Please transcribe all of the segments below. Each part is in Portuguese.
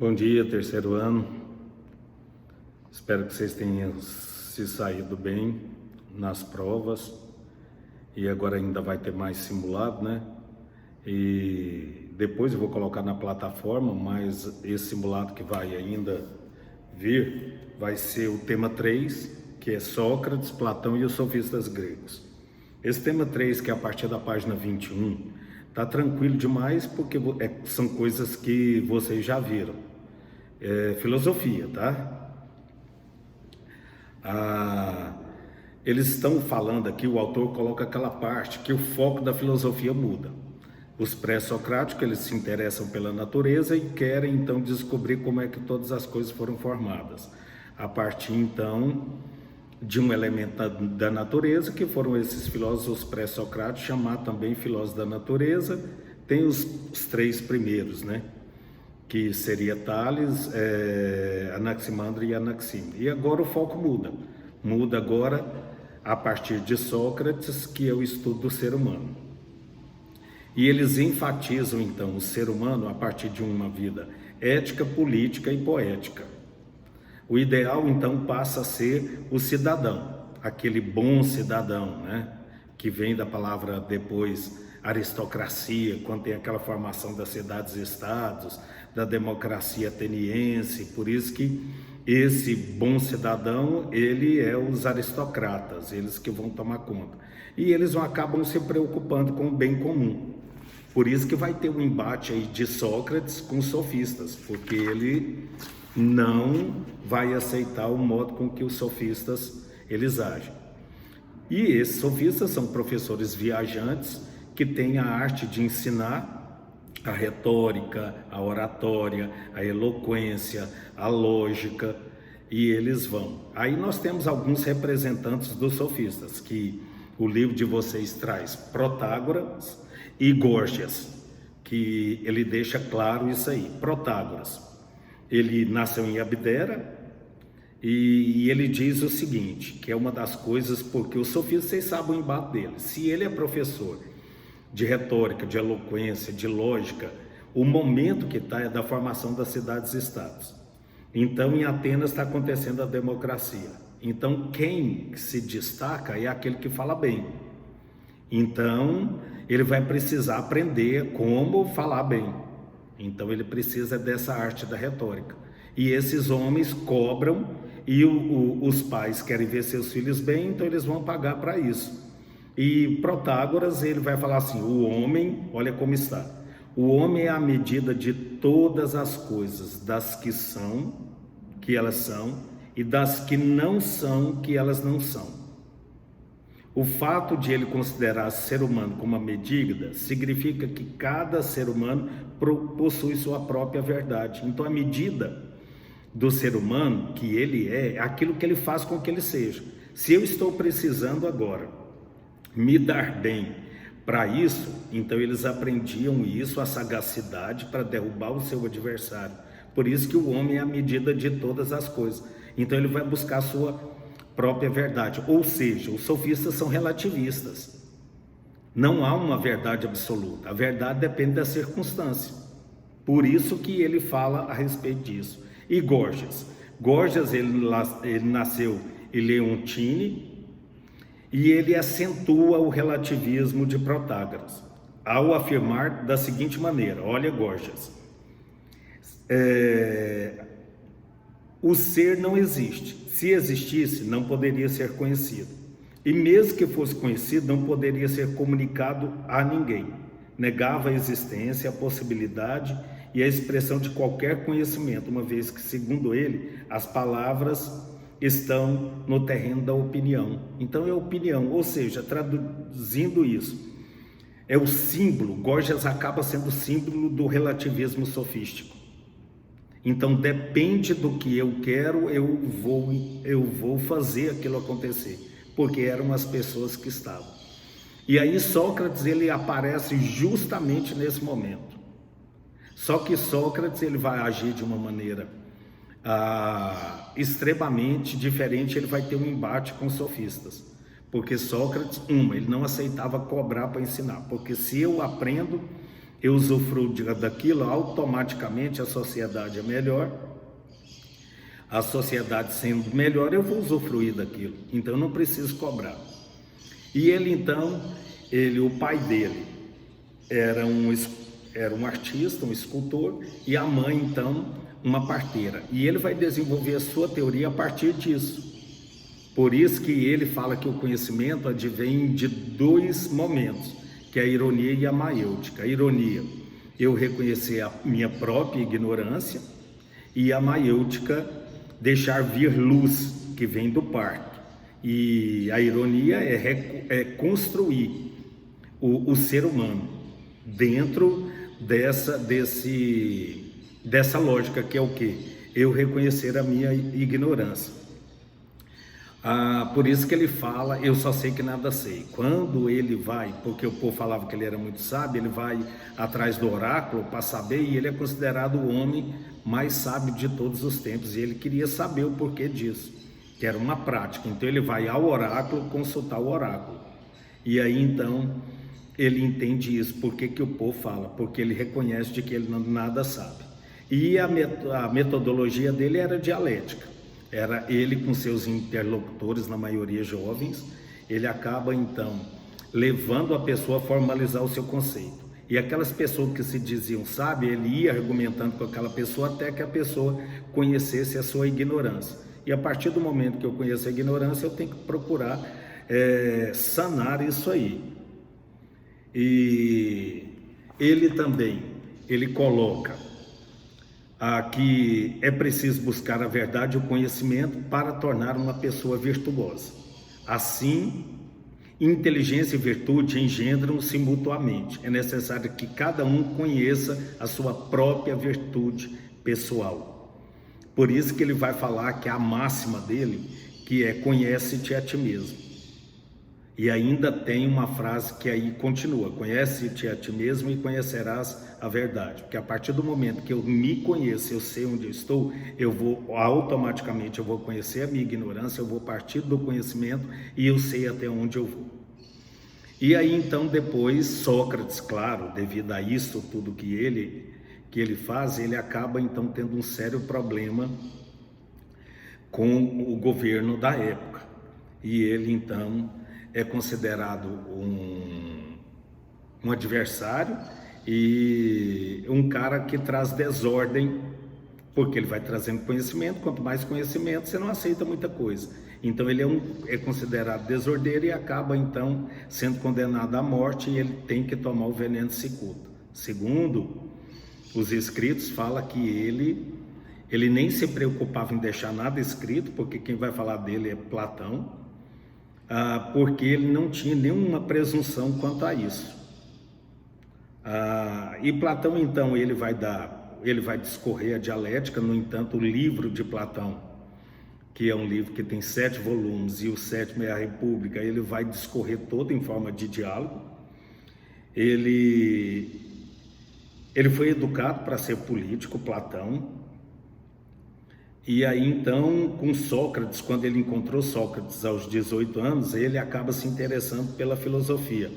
Bom dia, terceiro ano. Espero que vocês tenham se saído bem nas provas. E agora ainda vai ter mais simulado, né? E depois eu vou colocar na plataforma, mas esse simulado que vai ainda vir vai ser o tema 3, que é Sócrates, Platão e os sofistas gregos. Esse tema 3, que é a partir da página 21, tá tranquilo demais porque são coisas que vocês já viram. É filosofia, tá? Eles estão falando aqui, o autor coloca aquela parte que o foco da filosofia muda. Os pré-socráticos, eles se interessam pela natureza e querem então descobrir como é que todas as coisas foram formadas. A partir então de um elemento da natureza, que foram esses filósofos pré-socráticos, chamar também filósofos da natureza. Tem os três primeiros, né? Que seria Tales, Anaximandro e Anaxímenes. E agora o foco muda. Muda agora a partir de Sócrates, que é o estudo do ser humano. E eles enfatizam então o ser humano a partir de uma vida ética, política e poética. O ideal então passa a ser o cidadão, aquele bom cidadão, né? Que vem da palavra depois aristocracia, quando tem aquela formação das cidades-estados, da democracia ateniense. Por isso que esse bom cidadão, ele é os aristocratas, eles que vão tomar conta. E eles acabam se preocupando com o bem comum. Por isso que vai ter um embate aí de Sócrates com os sofistas, porque ele não vai aceitar o modo com que os sofistas eles agem. E esses sofistas são professores viajantes que têm a arte de ensinar a retórica, a oratória, a eloquência, a lógica, e eles vão. Aí nós temos alguns representantes dos sofistas, que o livro de vocês traz Protágoras e Górgias, que ele deixa claro isso aí. Protágoras, ele nasceu em Abdera, e ele diz o seguinte, que é uma das coisas, porque os sofistas, vocês sabem o embate dele. Se ele é professor de retórica, de eloquência, de lógica, o momento que está é da formação das cidades-estados. Então, em Atenas está acontecendo a democracia. Então, quem se destaca é aquele que fala bem. Então, ele vai precisar aprender como falar bem. Então, ele precisa dessa arte da retórica. E esses homens cobram, e os pais querem ver seus filhos bem, então eles vão pagar para isso. E Protágoras, ele vai falar assim, o homem, olha como está, o homem é a medida de todas as coisas, das que são, que elas são, e das que não são, que elas não são. O fato de ele considerar ser humano como uma medida, significa que cada ser humano possui sua própria verdade. Então a medida do ser humano, que ele é aquilo que ele faz com que ele seja. Se eu estou precisando agora me dar bem para isso, então eles aprendiam isso, a sagacidade para derrubar o seu adversário. Por isso que o homem é a medida de todas as coisas. Então ele vai buscar a sua própria verdade. Ou seja, os sofistas são relativistas. Não há uma verdade absoluta. A verdade depende da circunstância. Por isso que ele fala a respeito disso. E Górgias? Górgias, ele nasceu em Leontine, e ele acentua o relativismo de Protágoras, ao afirmar da seguinte maneira, olha Górgias, o ser não existe, se existisse não poderia ser conhecido, e mesmo que fosse conhecido não poderia ser comunicado a ninguém, negava a existência, a possibilidade e a expressão de qualquer conhecimento, uma vez que, segundo ele, as palavras estão no terreno da opinião. Então é opinião, ou seja, traduzindo isso, é o símbolo, Górgias acaba sendo o símbolo do relativismo sofístico. Então depende do que eu quero, eu vou fazer aquilo acontecer, porque eram as pessoas que estavam. E aí Sócrates, ele aparece justamente nesse momento. Só que Sócrates, ele vai agir de uma maneira extremamente diferente, ele vai ter um embate com os sofistas, porque Sócrates, ele não aceitava cobrar para ensinar, porque se eu aprendo, eu usufruo daquilo, automaticamente a sociedade é melhor. A sociedade sendo melhor, eu vou usufruir daquilo. Então eu não preciso cobrar. E ele então, o pai dele era um artista, um escultor, e a mãe então uma parteira. E ele vai desenvolver a sua teoria a partir disso. Por isso que ele fala que o conhecimento advém de dois momentos, que é a ironia e a maiêutica. A ironia, eu reconhecer a minha própria ignorância, e a maiêutica, deixar vir luz, que vem do parto. E a ironia é construir o ser humano dentro dessa lógica, que é o quê? Eu reconhecer a minha ignorância. Por isso que ele fala, eu só sei que nada sei. Quando ele vai, porque o povo falava que ele era muito sábio, ele vai atrás do oráculo para saber, e ele é considerado o homem mais sábio de todos os tempos, e ele queria saber o porquê disso, que era uma prática. Então ele vai ao oráculo consultar o oráculo, e aí então ele entende isso, porque que o povo fala, porque ele reconhece de que ele nada sabe. E a metodologia dele era dialética. Era ele com seus interlocutores, na maioria jovens, ele acaba então levando a pessoa a formalizar o seu conceito. E aquelas pessoas que se diziam sábias, ele ia argumentando com aquela pessoa até que a pessoa conhecesse a sua ignorância. E a partir do momento que eu conheço a ignorância, eu tenho que procurar sanar isso aí. E ele também, ele coloca que é preciso buscar a verdade e o conhecimento para tornar uma pessoa virtuosa. Assim, inteligência e virtude engendram-se mutuamente. É necessário que cada um conheça a sua própria virtude pessoal. Por isso que ele vai falar que a máxima dele, que é conhece-te a ti mesmo. E ainda tem uma frase que aí continua, conhece-te a ti mesmo e conhecerás a verdade. Porque a partir do momento que eu me conheço, eu sei onde eu estou, automaticamente eu vou conhecer a minha ignorância, eu vou partir do conhecimento e eu sei até onde eu vou. E aí então depois Sócrates, claro, devido a isso tudo que ele faz, ele acaba então tendo um sério problema com o governo da época. E ele então é considerado um adversário e um cara que traz desordem, porque ele vai trazendo conhecimento. Quanto mais conhecimento, você não aceita muita coisa. Então ele é considerado desordeiro e acaba então sendo condenado à morte, e ele tem que tomar o veneno de cicuta. Segundo os escritos, fala que ele nem se preocupava em deixar nada escrito, porque quem vai falar dele é Platão, porque ele não tinha nenhuma presunção quanto a isso. E Platão então ele vai discorrer a dialética. No entanto, o livro de Platão, que é um livro que tem 7 volumes, e o 7º é a República, ele vai discorrer todo em forma de diálogo. Ele foi educado para ser político, Platão. E aí então, com Sócrates, quando ele encontrou Sócrates aos 18 anos, ele acaba se interessando pela filosofia.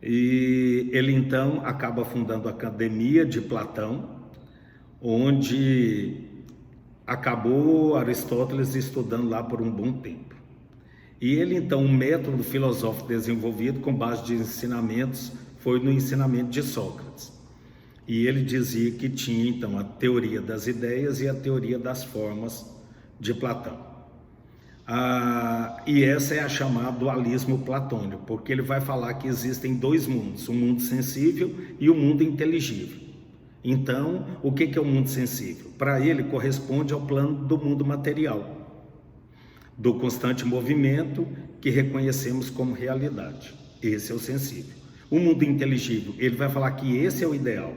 E ele então acaba fundando a Academia de Platão, onde acabou Aristóteles estudando lá por um bom tempo. E ele então, um método filosófico desenvolvido com base de ensinamentos, foi no ensinamento de Sócrates. E ele dizia que tinha então a teoria das ideias e a teoria das formas de Platão. E essa é a chamada dualismo platônico, porque ele vai falar que existem dois mundos, o mundo sensível e o mundo inteligível. Então, o que é o mundo sensível? Para ele corresponde ao plano do mundo material, do constante movimento que reconhecemos como realidade. Esse é o sensível. O mundo inteligível, ele vai falar que esse é o ideal,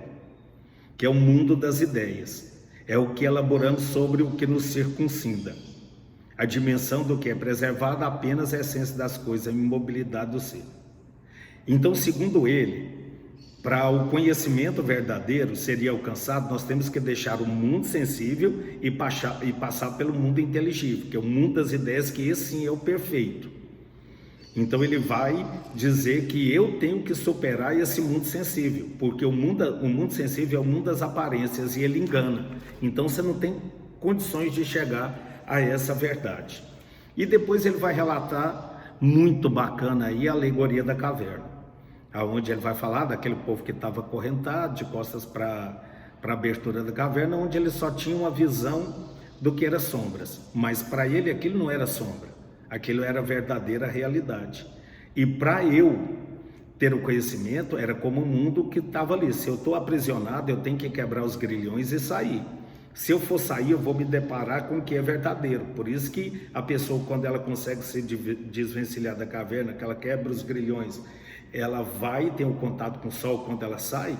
que é o mundo das ideias, é o que elaboramos sobre o que nos circuncida. A dimensão do que é preservada apenas é a essência das coisas, a imobilidade do ser. Então, segundo ele, para o conhecimento verdadeiro seria alcançado, nós temos que deixar o mundo sensível e passar pelo mundo inteligível, que é o mundo das ideias, que esse sim é o perfeito. Então ele vai dizer que eu tenho que superar esse mundo sensível, porque o mundo sensível é o mundo das aparências e ele engana. Então você não tem condições de chegar a essa verdade. E depois ele vai relatar, muito bacana aí, a alegoria da caverna, aonde ele vai falar daquele povo que estava acorrentado, de costas para a abertura da caverna, onde ele só tinha uma visão do que era sombras, mas para ele aquilo não era sombra, aquilo era a verdadeira realidade. E para eu ter o conhecimento, era como o mundo que estava ali. Se eu estou aprisionado, eu tenho que quebrar os grilhões e sair. Se eu for sair, eu vou me deparar com o que é verdadeiro. Por isso que a pessoa, quando ela consegue se desvencilhar da caverna, que ela quebra os grilhões, ela vai ter um contato com o sol quando ela sai,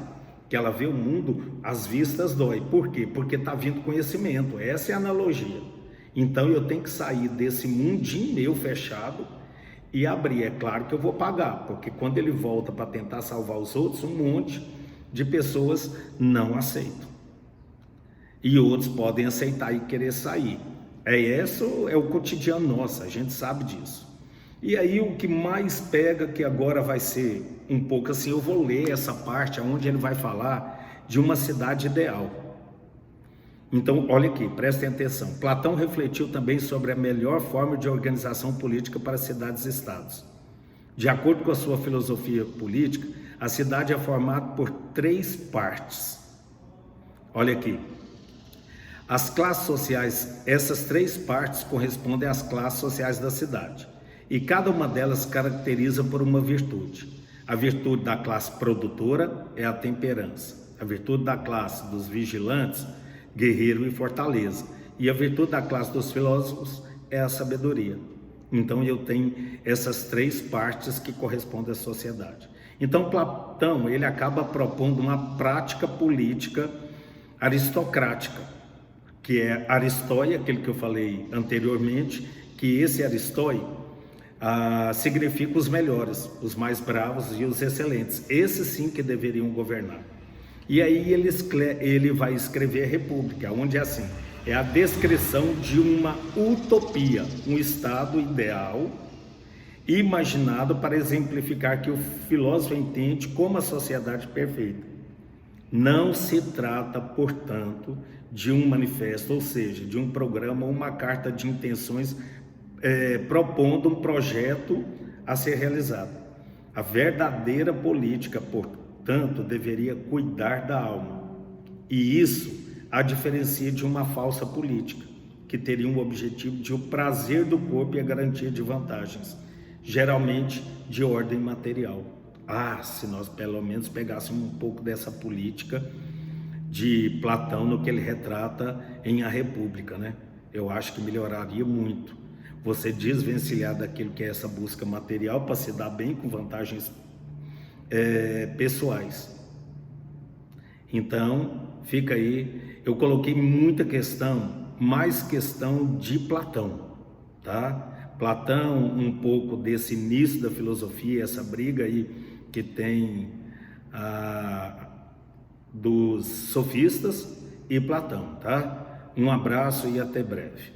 que ela vê o mundo, as vistas dói. Por quê? Porque está vindo conhecimento. Essa é a analogia. Então eu tenho que sair desse mundinho meu fechado e abrir. É claro que eu vou pagar, porque quando ele volta para tentar salvar os outros, um monte de pessoas não aceitam. E outros podem aceitar e querer sair. Isso é o cotidiano nosso, a gente sabe disso. E aí o que mais pega, que agora vai ser um pouco assim, eu vou ler essa parte onde ele vai falar de uma cidade ideal. Então, olha aqui, prestem atenção. Platão refletiu também sobre a melhor forma de organização política para cidades e estados. De acordo com a sua filosofia política, a cidade é formada por 3 partes. Olha aqui. As classes sociais, essas 3 partes correspondem às classes sociais da cidade. E cada uma delas caracteriza por uma virtude. A virtude da classe produtora é a temperança. A virtude da classe dos vigilantes, guerreiro e fortaleza. E a virtude da classe dos filósofos é a sabedoria. Então eu tenho essas 3 partes que correspondem à sociedade. Então Platão, ele acaba propondo uma prática política aristocrática, que é Aristói, aquele que eu falei anteriormente, que esse Aristói significa os melhores, os mais bravos e os excelentes. Esses sim que deveriam governar. E aí ele vai escrever a República, onde é assim, é a descrição de uma utopia, um estado ideal, imaginado para exemplificar que o filósofo entende como a sociedade perfeita. Não se trata, portanto, de um manifesto, ou seja, de um programa ou uma carta de intenções propondo um projeto a ser realizado. A verdadeira política, portanto, deveria cuidar da alma. E isso a diferencia de uma falsa política, que teria um objetivo de o prazer do corpo e a garantia de vantagens, geralmente de ordem material. Se nós pelo menos pegássemos um pouco dessa política de Platão no que ele retrata em A República, né? Eu acho que melhoraria muito. Você desvencilhar daquilo que é essa busca material para se dar bem com vantagens pessoais. Então, fica aí. Eu coloquei muita questão, mais questão de Platão, tá? Platão, um pouco desse início da filosofia, essa briga aí que tem dos sofistas e Platão, tá? Um abraço e até breve.